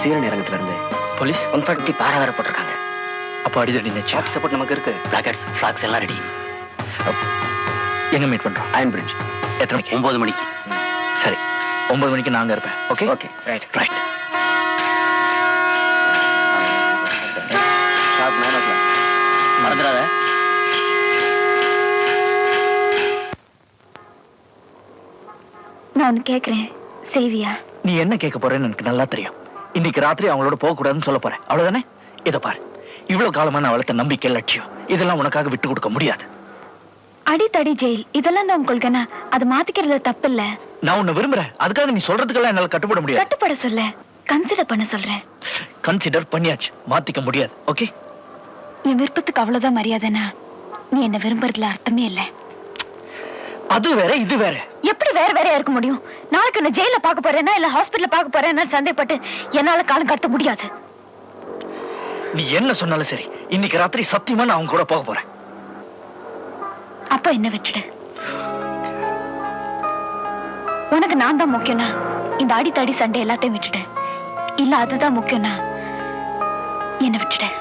சீரன் இறங்கத்துல இருந்து போலீஸ் 140 பாரா வேற போட்டிருக்காங்க. அப்போ அடிதடி நினைச்சு ஷாப் சப்போர்ட் நமக்கு இருக்கு. பிளாக்கெட்ஸ் ஃபிளாக்ஸ் எல்லாம் ரெடி. எங்க மீட் பண்றோம்? Iron bridge. எத்தனை மணிக்கு? 9 மணிக்கு. சரி, 9 மணிக்கு நாங்க இருப்பேன். Okay okay right. Right. Shop 9 o'clock. மறந்துடாத. நான் ஒன்னு கேக்குறேன், செய்வியா? நீ என்ன கேட்க போறேன்னு எனக்கு நல்லா தெரியும். இன்னைக்கு ராத்திரி அவங்களோட போக கூடாதுன்னு சொல்ல போறேன், அவ்வளவுதானே? இத பாரு, இவ்வளவு காலமா நான் வளர்த்த நம்பிக்கை, லட்சியம் இதெல்லாம் உனக்காக விட்டு கொடுக்க முடியாது. அடித்தடி ஜெயில் இதெல்லாம் தான் உங்களுக்கு என்ன? அது மாத்திக்கிறது தப்பு இல்ல. நான் உன்னை விரும்புறேன், அதுக்காக நீ சொல்றதுக்கெல்லாம் என்னால கட்டுப்பட முடியாது. கட்டுப்பட சொல்ல, கன்சிடர் பண்ண சொல்றேன். கன்சிடர் பண்ணியாச்சு, மாத்திக்க முடியாது. ஓகே, என் விருப்பத்துக்கு அவ்வளவுதான் மரியாதைனா நீ என்ன விரும்புறதுல அர்த்தமே இல்ல. அது வேற இது வேற. எப்படி வேற வேறையா இருக்க முடியும்? நாளைக்கு நான் ஜெயில பாக்க போறேன்னா இல்ல ஹாஸ்பிடல்ல பாக்க போறேன்னா சந்தேகப்பட்டு என்னால காலம் கடத்த முடியாது. நீ என்ன சொன்னாலும் சரி, இன்னைக்கு ராத்திரி சத்தியமா நான் அவங்க கூட போக போறேன். அப்ப என்ன விட்டுடு. உனக்கு நான் தான் முக்கியம்னா இந்த அடித்தடி சண்டை எல்லாத்தையும் விட்டுடு. இல்ல அதுதான் முக்கியம்னா என்ன விட்டுடு.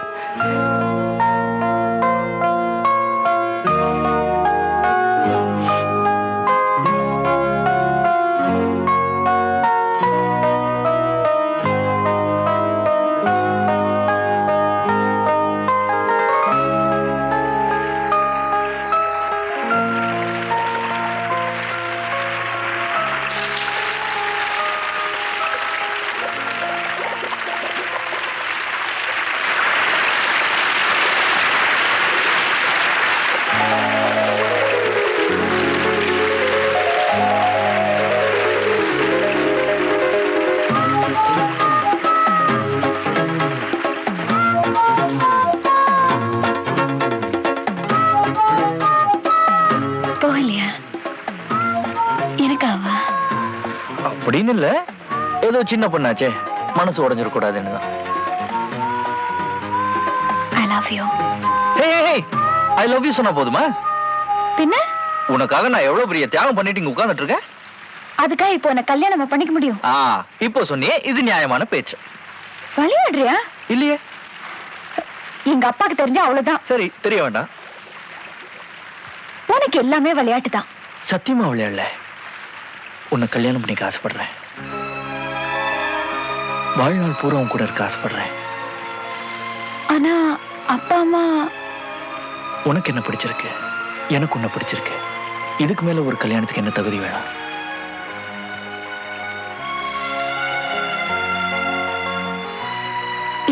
போகலையா? எனக்காவா? அப்படின்னு இல்ல, ஏதோ சின்ன பொண்ணாச்சே, மனசு உடைஞ்சிட கூடாதுன்னு தான். I love you. I love you சொன்னா போதுமா? பின்ன உனக்காக நான் எவ்வளவு பெரிய தியாகம் பண்ணிட்டு இங்க உட்கார்ந்துட்டு இருக்கேன். அதுக்காக இப்போ என்ன கல்யாணம் பண்ணிக்க முடியும்? இப்போ சொன்னியே, இது நியாயமான பேச்சு. விளையாடுறியா? இல்லையே. எங்க அப்பாக்கு தெரிஞ்சா அவ்வளவுதான். சரி, தெரிய வேண்டாம். உனக்கு எல்லாமே விளையாட்டு தான். சத்தியமா விளையாடல. உன்னை கல்யாணம் பண்ணிக்க ஆசைப்படுறேன். வாழ்நாள் பூரா உன் கூட இருக்க ஆசைப்படுறேன். ஆனா அப்பா அம்மா. உனக்கு என்ன பிடிச்சிருக்கு, எனக்கு உன்னை பிடிச்சிருக்கு. இதுக்கு மேல ஒரு கல்யாணத்துக்கு என்ன தகுதி வேணும்?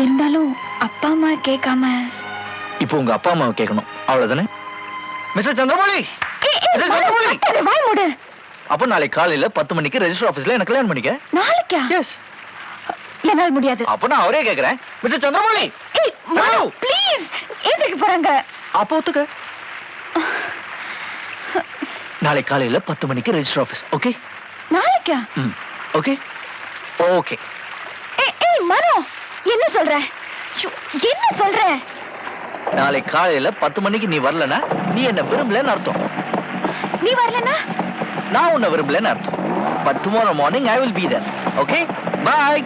இருந்தாலும் அப்பா அம்மா கேட்காம. இப்போ உங்க அப்பா அம்மாவை கேட்கணும், அவ்வளவுதானே? மிஸ்டர் சந்திரமௌலி, வாய் மூடு. அப்ப நாளைக்கு காலையில 10 மணிக்கு ரெஜிஸ்டர் ஆபீஸ்ல எனக்கு கல்யாணம் பண்ணிக்க. நாளைக்கா? எஸ். என்னால் முடியாது. அப்ப நான் அவரே கேக்குறேன், மிஸ்டர் சந்திரமௌலி ப்ளீஸ். எதுக்கு போறாங்க? அப்ப ஒத்துக்க. நாளைக்கு காலையில 10 மணிக்கு ரெஜிஸ்டர் ஆபீஸ். ஓகே? நாளைக்கா? Okay okay. ஏய் மனோ, என்ன சொல்ற? என்ன சொல்ற? நாளைக்கு காலையில 10 மணிக்கு நீ வரலனா நீ என்ன விரும்பலன்னு அர்த்தம். நீ வரலனா நான் உன்னை விரும்பலன்னு அர்த்தம். But tomorrow morning I will be there. Okay? Bye.